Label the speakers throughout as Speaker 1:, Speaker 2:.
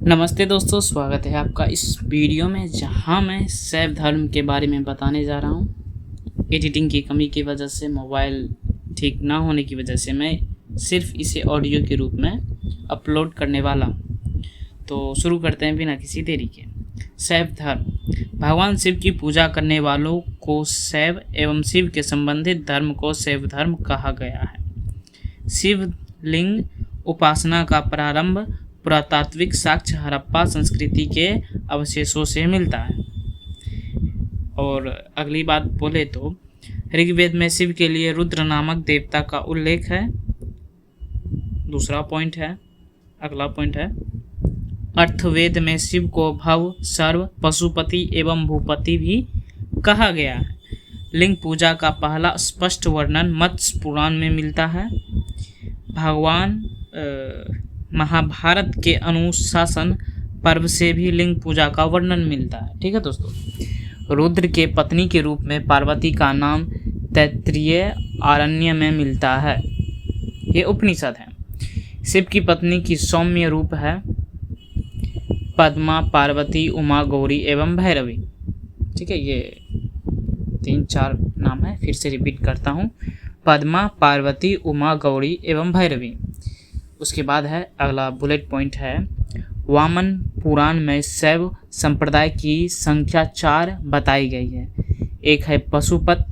Speaker 1: नमस्ते दोस्तों, स्वागत है आपका इस वीडियो में जहां मैं शैव धर्म के बारे में बताने जा रहा हूं। एडिटिंग की कमी की वजह से, मोबाइल ठीक ना होने की वजह से मैं सिर्फ इसे ऑडियो के रूप में अपलोड करने वाला हूं। तो शुरू करते हैं बिना किसी देरी के। शैव धर्म भगवान शिव की पूजा करने वालों को शैव एवं शिव के संबंधित धर्म को शैव धर्म कहा गया है। शिवलिंग उपासना का प्रारंभ पुरातात्विक साक्ष्य हड़प्पा संस्कृति के अवशेषों से मिलता है। और अगली बात बोले तो ऋग्वेद में शिव के लिए रुद्र नामक देवता का उल्लेख है। दूसरा पॉइंट है, अगला पॉइंट है, अर्थवेद में शिव को भव, सर्व, पशुपति एवं भूपति भी कहा गया है। लिंग पूजा का पहला स्पष्ट वर्णन मत्स्य पुराण में मिलता है। भगवान महाभारत के अनुशासन पर्व से भी लिंग पूजा का वर्णन मिलता है। ठीक है दोस्तों। रुद्र के पत्नी के रूप में पार्वती का नाम तैत्तिरीय आरण्य में मिलता है। ये उपनिषद है। शिव की पत्नी की सौम्य रूप है पद्मा, पार्वती, उमा, गौरी एवं भैरवी। ठीक है, ये 3-4 नाम है, फिर से रिपीट करता हूँ। पद्मा, पार्वती, उमा, गौरी एवं भैरवी। उसके बाद है अगला बुलेट पॉइंट है, वामन पुराण में शैव संप्रदाय की संख्या 4 बताई गई है। एक है पशुपत,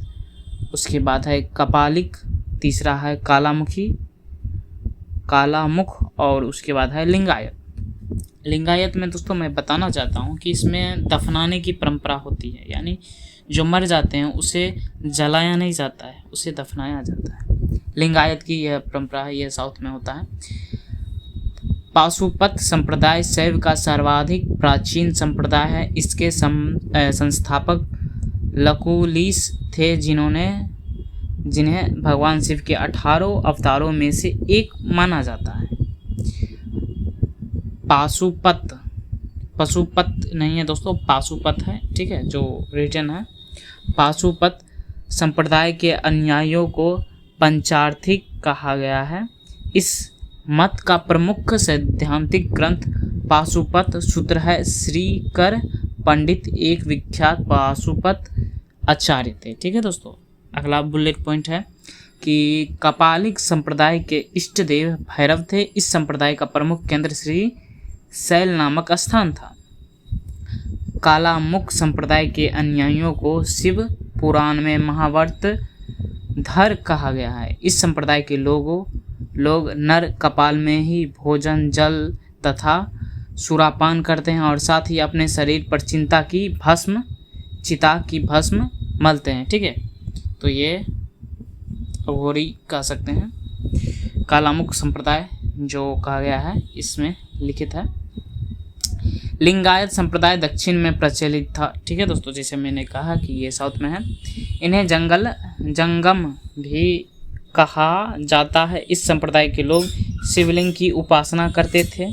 Speaker 1: उसके बाद है कपालिक, तीसरा है कालामुख और उसके बाद है लिंगायत। लिंगायत में दोस्तों मैं बताना चाहता हूँ कि इसमें दफनाने की परंपरा होती है, यानी जो मर जाते हैं उसे जलाया नहीं जाता है, उसे दफनाया जाता है। लिंगायत की यह परंपरा है, यह साउथ में होता है। पाशुपत संप्रदाय शैव का सर्वाधिक प्राचीन संप्रदाय है। इसके संस्थापक लकुलिश थे, जिन्हें भगवान शिव के 18 अवतारों में से एक माना जाता है। पशुपत नहीं है दोस्तों, पाशुपत है। ठीक है, जो रिटन है। पाशुपत संप्रदाय के अनुयायियों को पंचार्थिक कहा गया है। इस मत का प्रमुख सैद्धांतिक ग्रंथ पाशुपत सूत्र है। श्रीकर पंडित एक विख्यात पाशुपत आचार्य थे। ठीक है दोस्तों। अगला बुलेट पॉइंट है कि कपालिक संप्रदाय के इष्ट देव भैरव थे। इस संप्रदाय का प्रमुख केंद्र श्री शैल नामक स्थान था। कालामुख संप्रदाय के अनुयायियों को शिव पुराण में महावर्त धर कहा गया है। इस संप्रदाय के लोग नर कपाल में ही भोजन, जल तथा सुरापान करते हैं और साथ ही अपने शरीर पर चिता की भस्म मलते हैं। ठीक है, तो ये अघोरी कह सकते हैं। कालामुख संप्रदाय जो कहा गया है इसमें लिखित है। लिंगायत संप्रदाय दक्षिण में प्रचलित था। ठीक है दोस्तों, जैसे मैंने कहा कि ये साउथ में है। इन्हें जंगम भी कहा जाता है। इस संप्रदाय के लोग शिवलिंग की उपासना करते थे।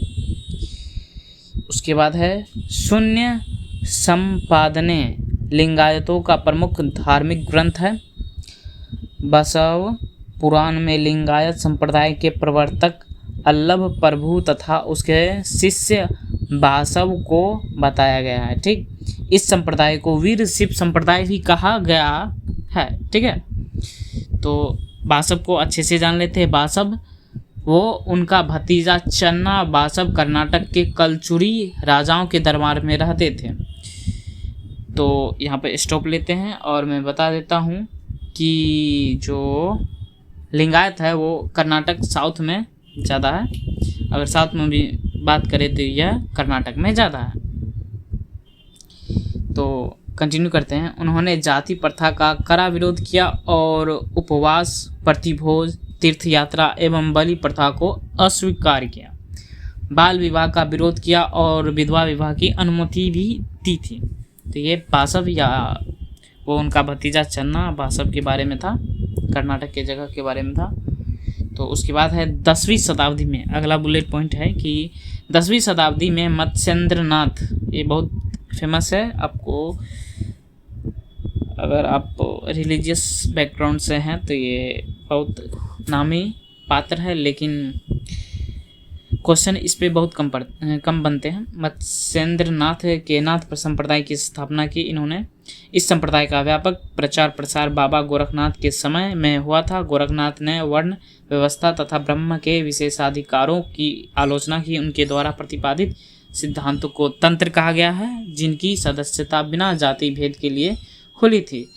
Speaker 1: उसके बाद है शून्य संपादने लिंगायतों का प्रमुख धार्मिक ग्रंथ है। बसव पुराण में लिंगायत संप्रदाय के प्रवर्तक अल्लभ प्रभु तथा उसके शिष्य बासव को बताया गया है। ठीक, इस संप्रदाय को वीर शिव संप्रदाय भी कहा गया है। ठीक है, तो बासव को अच्छे से जान लेते हैं। बासव वो उनका भतीजा चन्ना बासव कर्नाटक के कलचुरी राजाओं के दरबार में रहते थे। तो यहाँ पे स्टॉप लेते हैं और मैं बता देता हूँ कि जो लिंगायत है वो कर्नाटक साउथ में ज़्यादा है। अगर साउथ में भी बात करें तो यह कर्नाटक में ज़्यादा है। तो कंटिन्यू करते हैं। उन्होंने जाति प्रथा का कड़ा विरोध किया और उपवास, प्रतिभोज, तीर्थ यात्रा एवं बलि प्रथा को अस्वीकार किया। बाल विवाह का विरोध किया और विधवा विवाह की अनुमति भी दी थी। तो ये बासव या वो उनका भतीजा चन्ना बासव के बारे में था, कर्नाटक के जगह के बारे में था। तो उसके बाद है 10वीं शताब्दी में। अगला बुलेट पॉइंट है कि 10वीं शताब्दी में मत्स्येंद्रनाथ, ये बहुत फेमस है। आपको अगर आप रिलीजियस बैकग्राउंड से हैं तो ये बहुत नामी पात्र है, लेकिन क्वेश्चन इस पे बहुत कम बनते हैं। मत्स्येंद्र नाथ केनाथ संप्रदाय की स्थापना की इन्होंने। इस संप्रदाय का व्यापक प्रचार प्रसार बाबा गोरखनाथ के समय में हुआ था। गोरखनाथ ने वर्ण व्यवस्था तथा ब्रह्म के विशेषाधिकारों की आलोचना की। उनके द्वारा प्रतिपादित सिद्धांतों को तंत्र कहा गया है, जिनकी सदस्यता बिना जाति भेद के लिए खुली थी।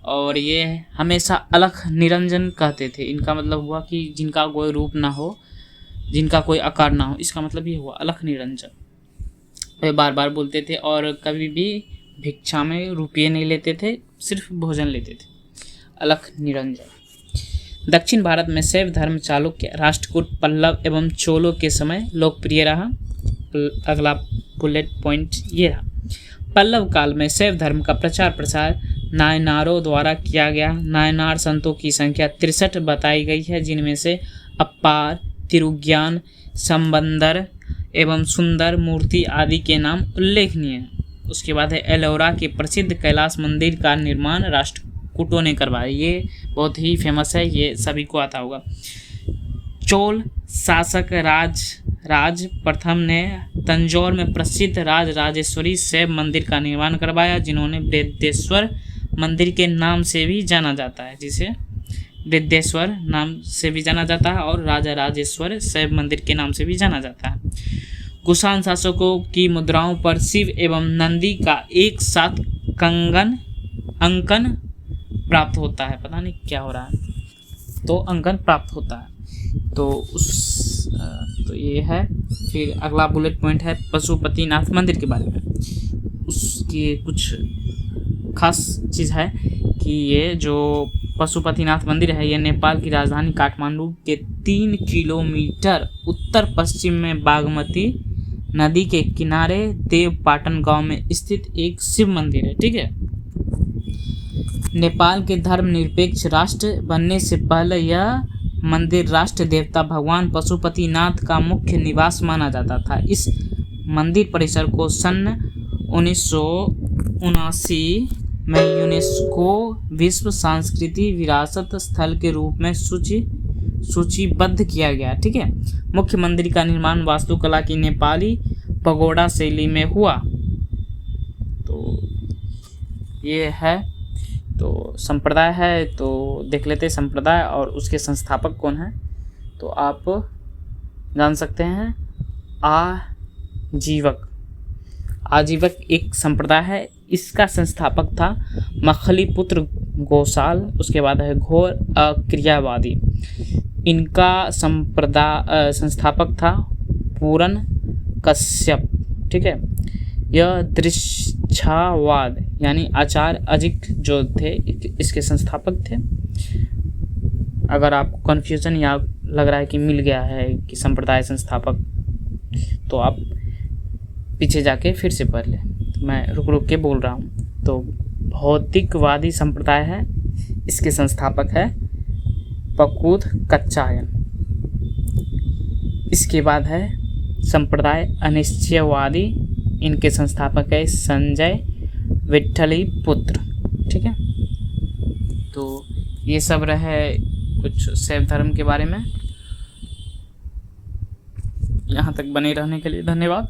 Speaker 1: और ये हमेशा अलख निरंजन कहते थे। इनका मतलब हुआ कि जिनका कोई रूप ना हो, जिनका कोई आकार ना हो, इसका मतलब ये हुआ अलख निरंजन। वे बार बार बोलते थे और कभी भी भिक्षा में रुपये नहीं लेते थे, सिर्फ भोजन लेते थे। अलख निरंजन। दक्षिण भारत में शैव धर्म चालुक्य, राष्ट्रकूट, पल्लव एवं चोलों के समय लोकप्रिय रहा। अगला बुलेट पॉइंट ये रहा। पल्लव काल में शैव धर्म का प्रचार प्रसार नायनारों द्वारा किया गया। नायनार संतों की संख्या 63 बताई गई है, जिनमें से अप्पार, तिरुज्ञान, संबंदर एवं सुंदर मूर्ति आदि के नाम उल्लेखनीय हैं। उसके बाद है एलोरा के प्रसिद्ध कैलाश मंदिर का निर्माण राष्ट्रकूटों ने करवाया। ये बहुत ही फेमस है, ये सभी को आता होगा। चोल शासक राज प्रथम ने तंजौर में प्रसिद्ध राजराजेश्वरी शैव मंदिर का निर्माण करवाया, जिन्होंने बृहदेश्वर मंदिर के नाम से भी जाना जाता है, जिसे बृहदेश्वर नाम से भी जाना जाता है और राजराजेश्वर शैव मंदिर के नाम से भी जाना जाता है। कुषाण शासकों की मुद्राओं पर शिव एवं नंदी का एक साथ अंकन प्राप्त होता है। पता नहीं क्या हो रहा है, तो अंकन प्राप्त होता है। तो ये है। फिर अगला बुलेट पॉइंट है पशुपतिनाथ मंदिर के बारे में। उसकी कुछ खास चीज़ है कि ये जो पशुपतिनाथ मंदिर है, ये नेपाल की राजधानी काठमांडू के 3 किलोमीटर उत्तर पश्चिम में बागमती नदी के किनारे देवपाटन गांव में स्थित एक शिव मंदिर है। ठीक है। नेपाल के धर्मनिरपेक्ष राष्ट्र बनने से पहले यह मंदिर राष्ट्र देवता भगवान पशुपतिनाथ का मुख्य निवास माना जाता था। इस मंदिर परिसर को सन 1979 में यूनेस्को विश्व सांस्कृतिक विरासत स्थल के रूप में सूचीबद्ध किया गया। ठीक है। मुख्य मंदिर का निर्माण वास्तुकला की नेपाली पगोडा शैली में हुआ। तो ये है। तो संप्रदाय है, तो देख लेते हैं संप्रदाय और उसके संस्थापक कौन है। तो आप जान सकते हैं आजीवक एक संप्रदाय है। इसका संस्थापक था मखलीपुत्र गोसाल। उसके बाद है घोर अक्रियावादी। इनका संस्थापक था पूरन कश्यप। ठीक है। यह दृच्छावाद यानी आचार्य अजिक जो थे, इसके संस्थापक थे। अगर आपको कन्फ्यूजन या लग रहा है कि मिल गया है कि संप्रदाय संस्थापक, तो आप पीछे जाके फिर से पढ़ लें। मैं रुक के बोल रहा हूँ। तो भौतिकवादी संप्रदाय है, इसके संस्थापक है पकूद कच्चायन। इसके बाद है संप्रदाय अनिश्चयवादी। इनके संस्थापक है संजय विट्ठली पुत्र। ठीक है। तो ये सब रहे कुछ शैव धर्म के बारे में। यहाँ तक बने रहने के लिए धन्यवाद।